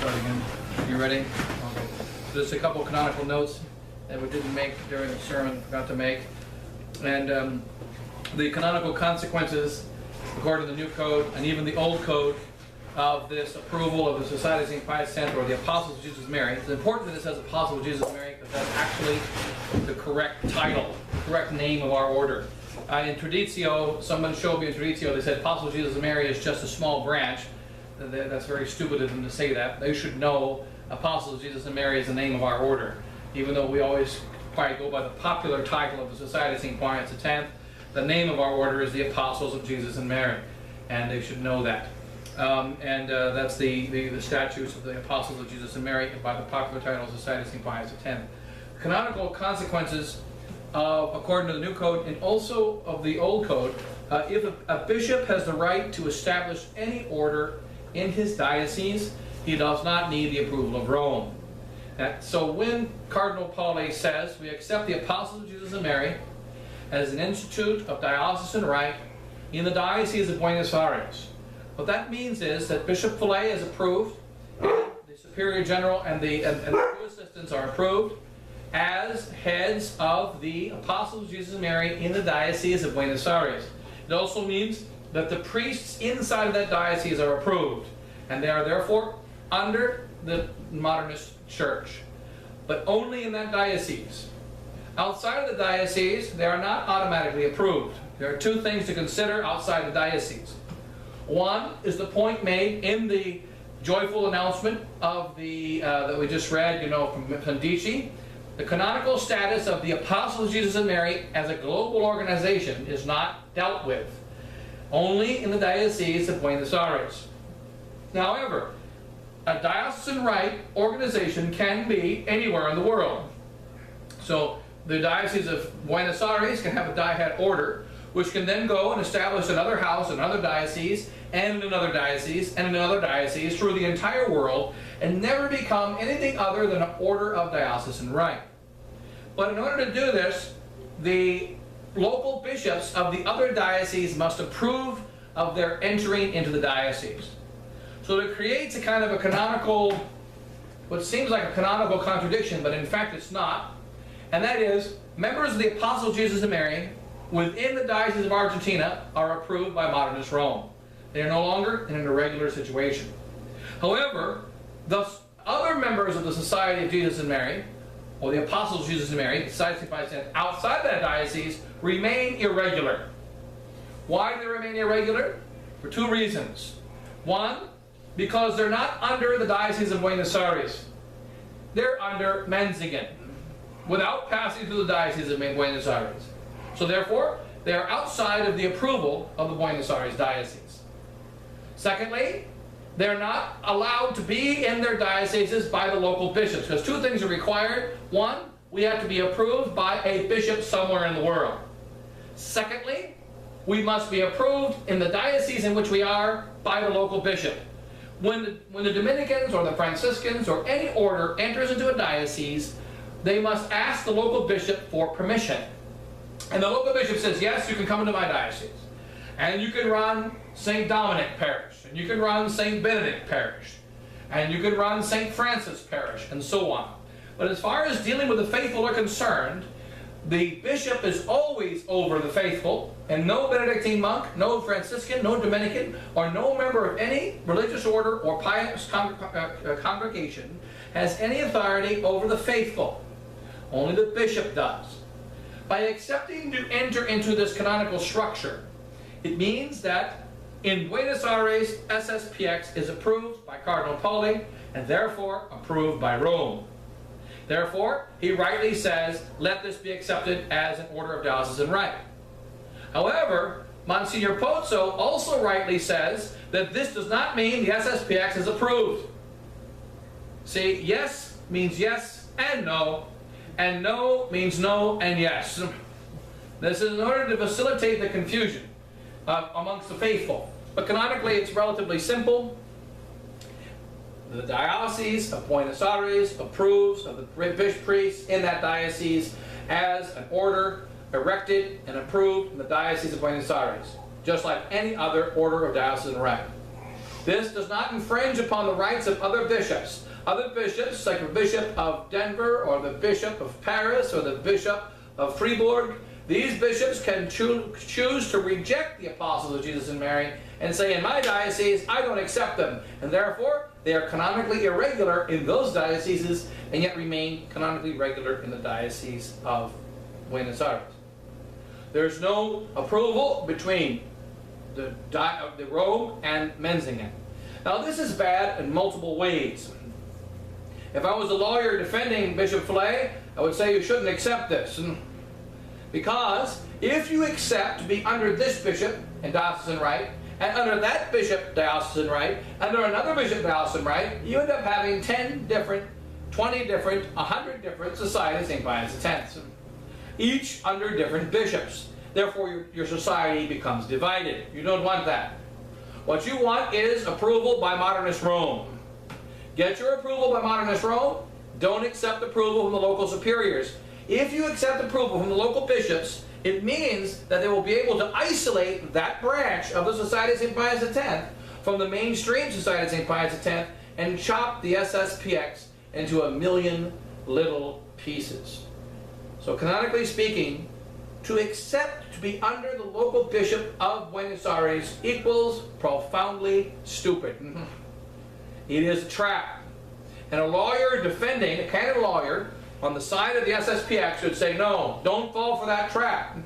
start again. You ready? Okay. So just a couple of canonical notes that we didn't make during the sermon, forgot to make. And the canonical consequences, according to the new code and even the old code, of this approval of the Society of St. Pius X, or the Apostles of Jesus Mary. It's important that it says Apostles of Jesus Mary because that's actually the correct title, correct name of our order. In Traditio, someone showed me in Traditio, they said Apostles of Jesus Mary is just a small branch. That's very stupid of them to say that. They should know Apostles of Jesus and Mary is the name of our order. Even though we always probably go by the popular title of the Society of St. Pius X, the name of our order is the Apostles of Jesus and Mary. And they should know that. That's the statutes of the Apostles of Jesus and Mary by the popular title of Society of St. Pius X. Canonical consequences, according to the new code and also of the old code, if a bishop has the right to establish any order in his diocese, he does not need the approval of Rome. So when Cardinal Pauli says, we accept the Apostles of Jesus and Mary as an institute of diocesan right in the Diocese of Buenos Aires, what that means is that Bishop Fillet is approved, and the Superior General and the two assistants are approved as heads of the Apostles of Jesus and Mary in the Diocese of Buenos Aires. It also means that the priests inside of that diocese are approved, and they are therefore under the modernist church, but only in that diocese. Outside of the diocese, they are not automatically approved. There are two things to consider outside the diocese. One is the point made in the joyful announcement of the that we just read, from Medici. The canonical status of the Apostles of Jesus and Mary as a global organization is not dealt with, only in the Diocese of Buenos Aires. However, a diocesan right organization can be anywhere in the world. So the Diocese of Buenos Aires can have a diet order, which can then go and establish another house in another diocese, and another diocese, and another diocese through the entire world, and never become anything other than an order of diocesan right. But in order to do this, the local bishops of the other dioceses must approve of their entering into the diocese. So it creates a kind of a canonical, what seems like a canonical contradiction, but in fact it's not. And that is, members of the Apostles of Jesus and Mary within the Diocese of Argentina are approved by modernist Rome. They are no longer in an irregular situation. However, the other members of the Society of Jesus and Mary, or the Apostles of Jesus and Mary, the Society of Pius X, outside that diocese, remain irregular. Why do they remain irregular? For two reasons. One, because they're not under the Diocese of Buenos Aires. They're under Menzingen, without passing through the Diocese of Buenos Aires. So therefore, they are outside of the approval of the Buenos Aires Diocese. Secondly, they're not allowed to be in their dioceses by the local bishops, because two things are required. One, we have to be approved by a bishop somewhere in the world. Secondly, we must be approved in the diocese in which we are by the local bishop. When the Dominicans or the Franciscans or any order enters into a diocese, they must ask the local bishop for permission. And the local bishop says, yes, you can come into my diocese. And you can run St. Dominic Parish, and you can run St. Benedict Parish, and you can run St. Francis Parish, and so on. But as far as dealing with the faithful are concerned, the bishop is always over the faithful, and no Benedictine monk, no Franciscan, no Dominican, or no member of any religious order or pious congregation has any authority over the faithful. Only the bishop does. By accepting to enter into this canonical structure, it means that in Buenos Aires, SSPX is approved by Cardinal Pauli and therefore approved by Rome. Therefore, he rightly says, let this be accepted as an order of diocesan right. However, Monsignor Pozzo also rightly says that this does not mean the SSPX is approved. See, yes means yes and no means no and yes. This is in order to facilitate the confusion amongst the faithful. But canonically, it's relatively simple. The Diocese of Buenos Aires approves of the priests in that diocese as an order erected and approved in the Diocese of Buenos Aires, just like any other order of diocesan right. This does not infringe upon the rights of other bishops. Other bishops, like the Bishop of Denver, or the Bishop of Paris, or the Bishop of Fribourg, these bishops can choose to reject the apostles of Jesus and Mary and say, in my diocese, I don't accept them. And therefore, they are canonically irregular in those dioceses and yet remain canonically regular in the Diocese of Buenos Aires. There's no approval between the Rome and Menzingen. Now, this is bad in multiple ways. If I was a lawyer defending Bishop Flay, I would say you shouldn't accept this. Because if you accept to be under this bishop in diocesan right, and under that bishop diocesan right, under another bishop diocesan right, you end up having 10 different, 20 different, 100 different societies, St. Pius X, each under different bishops. Therefore, your society becomes divided. You don't want that. What you want is approval by modernist Rome. Get your approval by modernist Rome. Don't accept approval from the local superiors. If you accept approval from the local bishops, it means that they will be able to isolate that branch of the Society of St. Pius X from the mainstream Society of St. Pius X and chop the SSPX into a million little pieces. So canonically speaking, to accept to be under the local bishop of Buenos Aires equals profoundly stupid. It is a trap. And a lawyer defending, a canon lawyer, on the side of the SSPX should say, no, don't fall for that trap.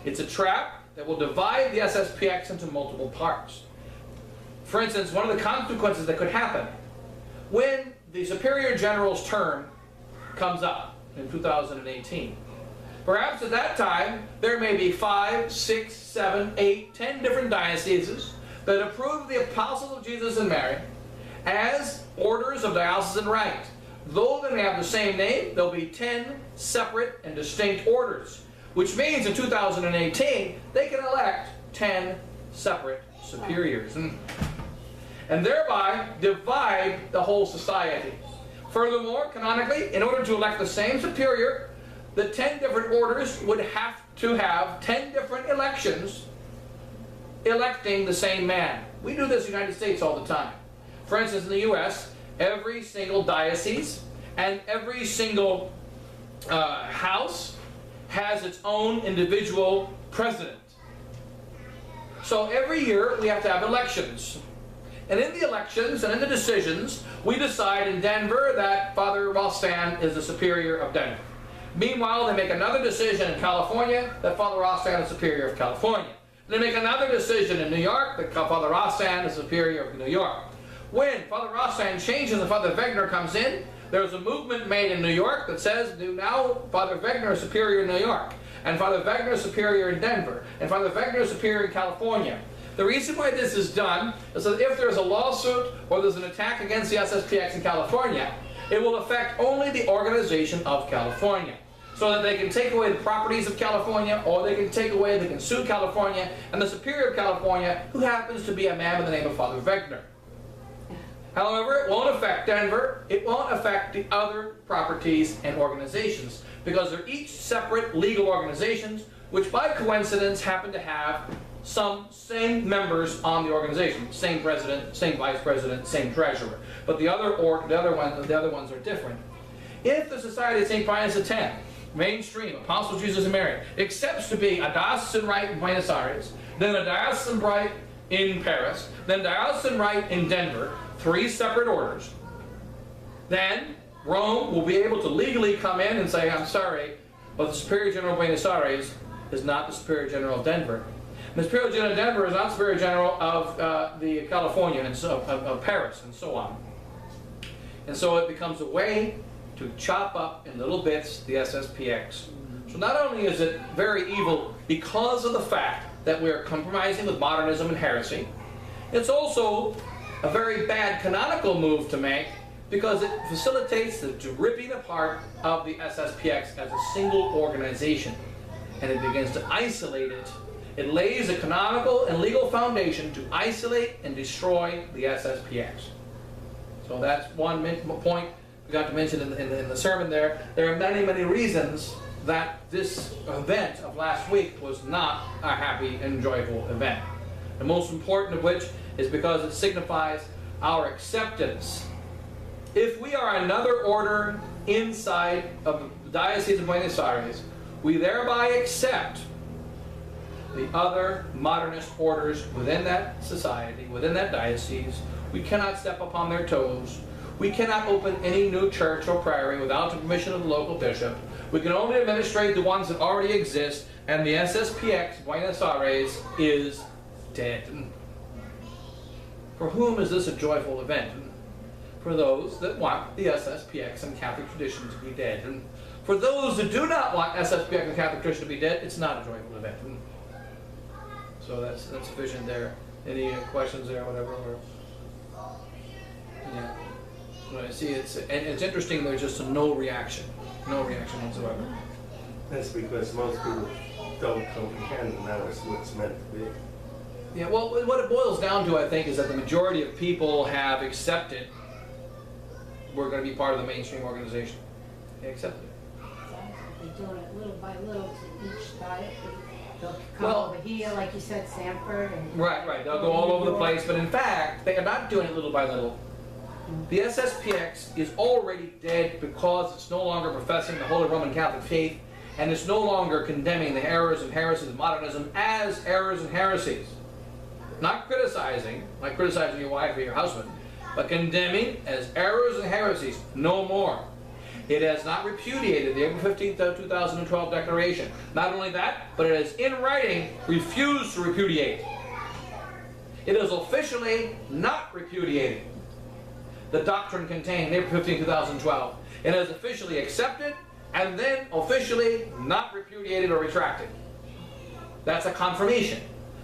It's a trap that will divide the SSPX into multiple parts. For instance, one of the consequences that could happen when the Superior General's term comes up in 2018, perhaps at that time there may be 5, 6, 7, 8, 10 different dioceses that approve the Apostles of Jesus and Mary as orders of diocesan right. Though they may have the same name, there'll be 10 separate and distinct orders, which means in 2018 they can elect 10 separate superiors and thereby divide the whole society. Furthermore, canonically, in order to elect the same superior, the 10 different orders would have to have 10 different elections electing the same man. We do this in the United States all the time. For instance, in the U.S., every single diocese and every single house has its own individual president. So every year we have to have elections. And in the elections and in the decisions, we decide in Denver that Father Rostan is the superior of Denver. Meanwhile, they make another decision in California that Father Rostan is superior of California. They make another decision in New York that Father Rostan is superior of New York. When Father Rostan changes and Father Wegener comes in, there's a movement made in New York that says now Father Wegener is superior in New York, and Father Wegener is superior in Denver, and Father Wegener is superior in California. The reason why this is done is that if there's a lawsuit or there's an attack against the SSPX in California, it will affect only the organization of California, so that they can take away the properties of California, or they can sue California, and the superior of California, who happens to be a man by the name of Father Wegener. However, it won't affect Denver, it won't affect the other properties and organizations, because they're each separate legal organizations, which by coincidence happen to have some same members on the organization, same president, same vice president, same treasurer. But the other ones are different. If the Society of St. Pius X, mainstream, Apostle Jesus and Mary, accepts to be a diocesan rite in Buenos Aires, then a diocesan rite in Paris, then diocesan rite in Denver, 3 separate orders, then Rome will be able to legally come in and say, I'm sorry, but the Superior General of Buenos Aires is not the Superior General of Denver. And the Superior General of Denver is not the Superior General of the California and so, of Paris and so on. And so it becomes a way to chop up in little bits the SSPX. So not only is it very evil because of the fact that we're compromising with modernism and heresy, it's also a very bad canonical move to make because it facilitates the ripping apart of the SSPX as a single organization, and it begins to isolate it. It lays a canonical and legal foundation to isolate and destroy the SSPX. So that's one point we got to mention in the sermon there. There are many, many reasons that this event of last week was not a happy and joyful event. The most important of which is because it signifies our acceptance. If we are another order inside of the Diocese of Buenos Aires, we thereby accept the other modernist orders within that society, within that diocese. We cannot step upon their toes. We cannot open any new church or priory without the permission of the local bishop. We can only administrate the ones that already exist, and the SSPX Buenos Aires is dead. For whom is this a joyful event? For those that want the SSPX and Catholic tradition to be dead. And for those who do not want SSPX and Catholic tradition to be dead, it's not a joyful event. So that's sufficient there. Any questions there, whatever? Or, yeah. Well, I see, it's interesting. There's just no reaction whatsoever. That's because most people don't comprehend and that's what it's meant to be. Yeah. Well, what it boils down to, I think, is that the majority of people have accepted we're going to be part of the mainstream organization. They accepted it. They're doing it little by little to each diet. They'll come Well, over here, like you said, Sanford. And right. They'll go all over the place, but in fact, they are not doing it little by little. The SSPX is already dead because it's no longer professing the Holy Roman Catholic faith, and it's no longer condemning the errors and heresies of modernism as errors and heresies. Not criticizing, like criticizing your wife or your husband, but condemning as errors and heresies, no more. It has not repudiated the April 15th, 2012 declaration. Not only that, but it has in writing refused to repudiate. It is officially not repudiating the doctrine contained in April 15, 2012. It has officially accepted and then officially not repudiated or retracted. That's a confirmation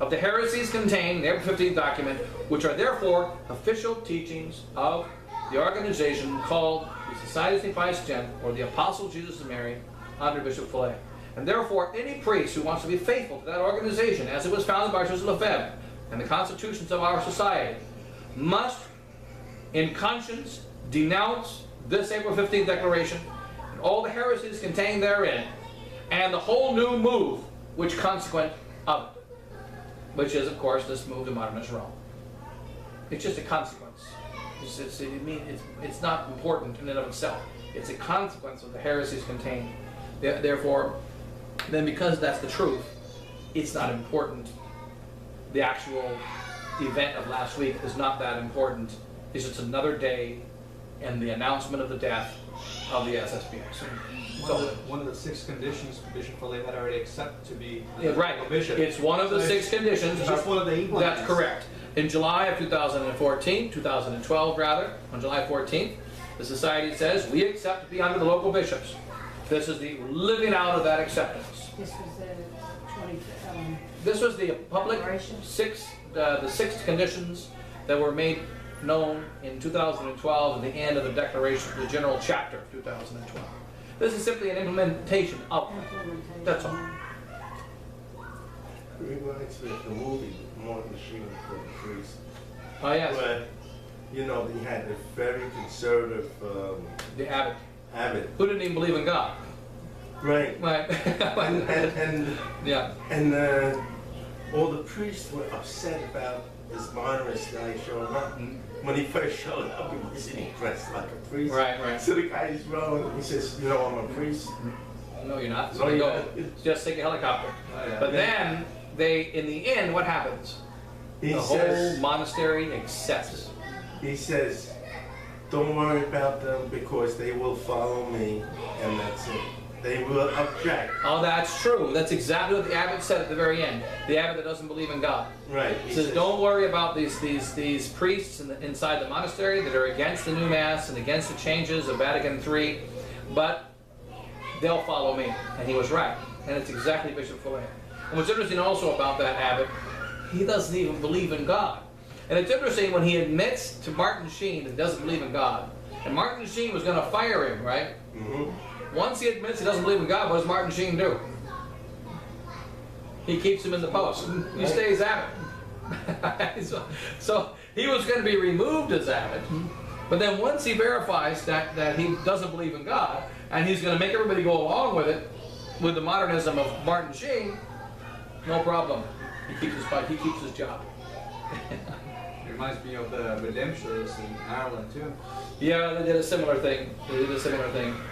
of the heresies contained in the April 15th document, which are therefore official teachings of the organization called the Society of St. Pius X, or the Apostle Jesus and Mary, under Bishop Fillet. And therefore, any priest who wants to be faithful to that organization, as it was founded by Joseph Lefebvre and the constitutions of our society, must, in conscience, denounce this April 15th declaration and all the heresies contained therein, and the whole new move which consequent of it, which is, of course, this move to modernist Rome. It's just a consequence. It's not important in and of itself. It's a consequence of the heresies contained. Therefore, then because that's the truth, it's not important. The actual event of last week is not that important. It's just another day and the announcement of the death of the SSPX. One of the 6 conditions Bishop Fillet had already accepted to be right. a bishop. It's one of the 6 conditions. It's just one of the implements. That's correct. In July of 2012 rather, on July 14th, the Society says, we accept to be under the local bishops. This is the living out of that acceptance. this was the 20. This was the public Declaration. the 6 conditions that were made known in 2012 at the end of the declaration, the general chapter of 2012. This is simply an implementation of it. That's all. It reminds me of the movie Martin Sheen for the Priest. Oh yes, Where, you know, they had a very conservative the abbot, abbot. who didn't even believe in God. Right. Right. And Yeah. all the priests were upset about this modernist guy showing up. When he first showed up, he wasn't dressed like a priest. Right. So the guy's wrong. He says, you know, I'm a priest. No, you're not. No, So you're go. not. Just take a helicopter. Oh, yeah. But then in the end, what happens? He The whole says, monastery accepts. don't worry about them because they will follow me, and that's it. They will object. Oh, that's true. That's exactly what the abbot said at the very end. The abbot that doesn't believe in God. Right. He says, don't worry about these priests inside the monastery that are against the new mass and against the changes of Vatican III, but they'll follow me. And he was right. And it's exactly Bishop Fillet. And what's interesting also about that abbot, he doesn't even believe in God. And it's interesting when he admits to Martin Sheen that he doesn't believe in God. And Martin Sheen was going to fire him, right? Mm-hmm. Once he admits he doesn't believe in God, what does Martin Sheen do? He keeps him in the post. He stays abbot. So he was going to be removed as abbot, but then once he verifies that he doesn't believe in God, and he's going to make everybody go along with it, with the modernism of Martin Sheen, no problem. He keeps his job. Reminds me of the Redemptioners in Ireland too. Yeah, they did a similar thing.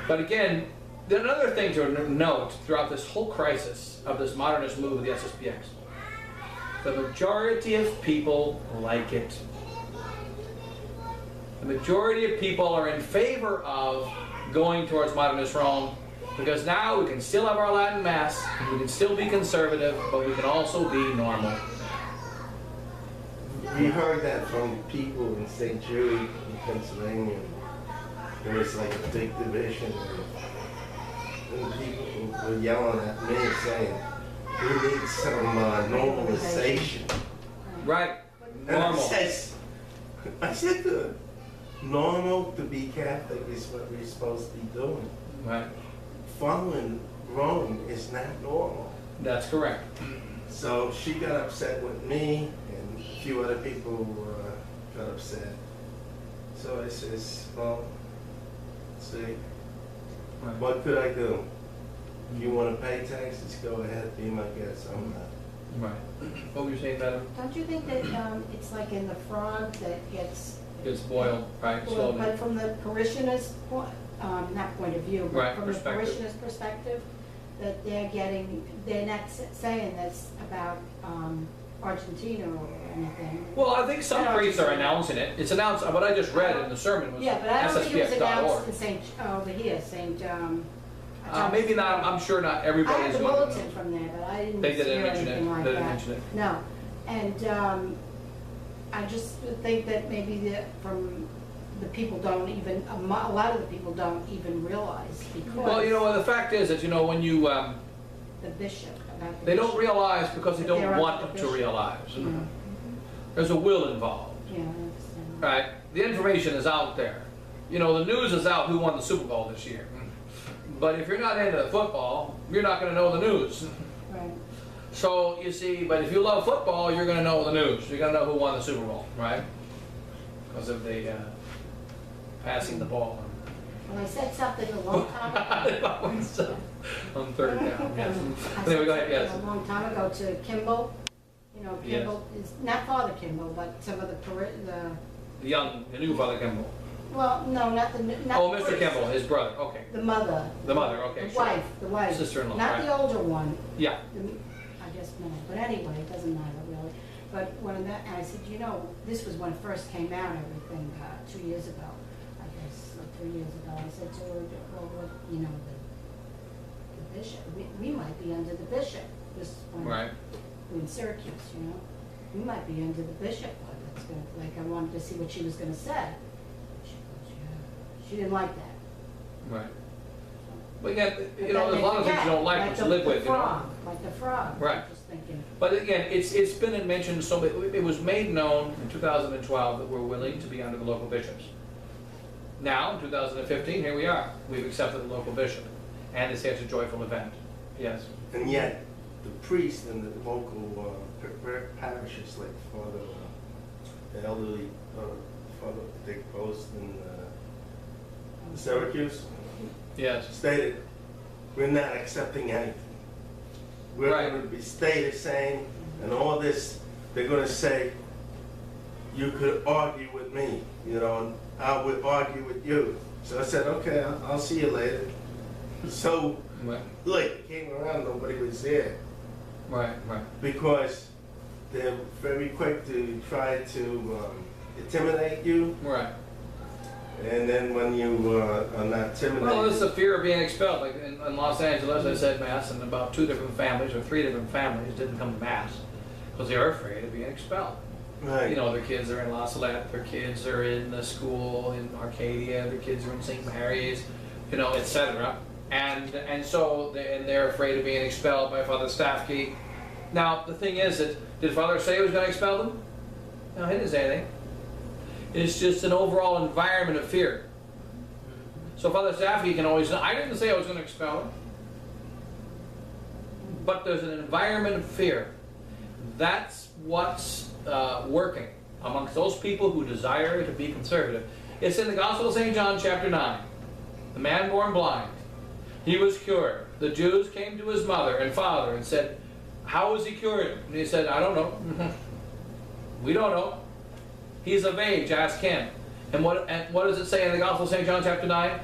But again, another thing to note throughout this whole crisis of this modernist move of the SSPX, the majority of people like it. The majority of people are in favor of going towards modernist Rome because now we can still have our Latin Mass, we can still be conservative, but we can also be normal. We heard that from people in St. Jude in Pennsylvania. There was like a big division, and people were yelling at me saying, we need some normalization. Right? And Normal. I said to them, normal to be Catholic is what we're supposed to be doing. Right. Following Rome is not normal. That's correct. So she got upset with me, and a few other people got upset. So I says, well, see, what could I do? If you want to pay taxes, go ahead, be my guest. I'm not. Right. What were you saying, Madam? Don't you think that it's like in the frog that gets It's boiled, right? well, Slowly. but from the parishioners' not point of view, but Right, from perspective. the parishioners' perspective, that they're not saying this about Argentina or anything. Well, I think some priests are announcing it. It's announced, what I just read in the sermon was Yeah, but I don't think it was announced sspx.org. in over here, St. Maybe not, I'm sure not I everybody's have the going bulletin from there, but I didn't They hear didn't mention anything it. like They didn't that. mention it. No, and I just think that maybe from the people don't even, a lot of the people don't even realize because Well, you know, the fact is that, you know, when you, the bishop, about the they don't bishop. realize because they But they're don't under want the to bishop. realize. Yeah, There's a will involved, yeah, I understand. right? The information is out there. You know, the news is out who won the Super Bowl this year. But if you're not into football, you're not going to know the news. Right. So, you see, but if you love football, you're going to know the news. You're going to know who won the Super Bowl, right? Because of the passing the ball. Well, I said something a long time ago. On third down, yes. I Anyway, said go ahead, yes. something a long time ago to Kimball. You know, Yes. Kimball is not Father Kimball, but some of The new Father Kimball. well, no, not the not Oh, the Mr. priest. Kimball, his brother, okay. The mother. The mother, okay, The sure. wife, Sister-in-law, not right. the older one. Yeah, I guess not, but anyway, it doesn't matter really. But when and I said, you know, this was when it first came out, everything, 2 years ago, I guess, or 3 years ago. I said to her, well, what, you know, the bishop, we might be under the bishop. This when right. we in Syracuse, you know, we might be under the bishop. That's gonna, like I wanted to see what she was going to say. She goes, yeah. She didn't like that. Right. But yet, But you know, then there's a lot of things you don't like, but you live with, you know. frog, like the frog. Right. I'm just thinking. But again, it's been mentioned, so it was made known in 2012 that we're willing to be under the local bishops. Now, in 2015, here we are. We've accepted the local bishop, and it's such a joyful event. Yes. And yet, the priest and the local parishes, like Father, the elderly Father Dick Post in Syracuse, Yes. stated, we're not accepting anything. We're Right. going to be stay the same, and all this, they're going to say, you could argue with me, you know, and I would argue with you. So I said, okay, I'll see you later. So, Right. look, it came around, nobody was there, Right. because they're very quick to try to intimidate you, Right. and then when you are not intimidated. Well, it's the fear of being expelled. Like in Los Angeles, I said Mass, and about 2 different families or 3 different families didn't come to Mass because they were afraid of being expelled. Right. You know, their kids are in La Salette, their kids are in the school in Arcadia, their kids are in St. Mary's, you know, etc. And so they're afraid of being expelled by Father Staffke. Now, the thing is that, did Father say he was going to expel them? No, he didn't say anything. It's just an overall environment of fear. So Father Staffke can always, I didn't say I was going to expel him. But there's an environment of fear. That's what's working amongst those people who desire to be conservative. It's in the Gospel of St. John chapter 9. The man born blind, he was cured. The Jews came to his mother and father and said, how was he cured? And he said, I don't know. We don't know. He's of age, ask him. And what does it say in the Gospel of St. John chapter 9?